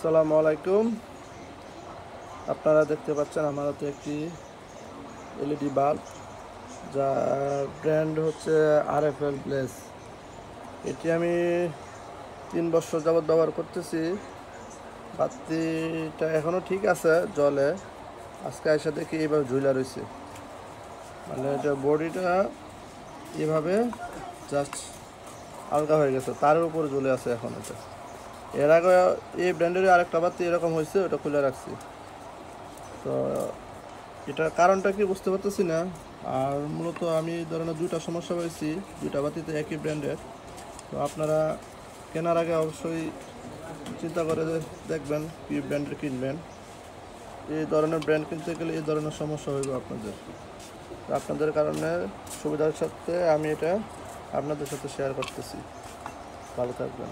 আসসালামু আলাইকুম। আপনারা দেখতে পাচ্ছেন আমার হাতে একটি এলইডি বাল্ব, যার ব্র্যান্ড হচ্ছে আরএফএল ব্লেজ। এটি আমি 3 বছর যাবৎ ব্যবহার করতেছি। বাতিটা এখনও ঠিক আছে, জ্বলে। আজকে এসে দেখি এইভাবে ঝুলা রয়েছে, মানে এটা বডিটা এভাবে জাস্ট আলগা হয়ে গেছে, তার উপর জ্বলে আছে এখন। এটা এর আগে এই ব্র্যান্ডের আরেকটা বাতি এরকম হয়েছে, ওটা খুলে রাখছি। তো এটার কারণটা কি বুঝতে পারতেছি না। আর মূলত আমি এই ধরনের দুইটা সমস্যা পেয়েছি, দুইটা বাতিতে একই ব্র্যান্ডের। তো আপনারা কেনার আগে অবশ্যই চিন্তা করে দেখবেন কি ব্র্যান্ডের কিনবেন। এই ধরনের ব্র্যান্ড কিনতে গেলে এই ধরনের সমস্যা হইব আপনাদের। তো আপনাদের কারণে সুবিধার সাথে আমি এটা আপনাদের সাথে শেয়ার করতেছি। ভালো থাকবেন।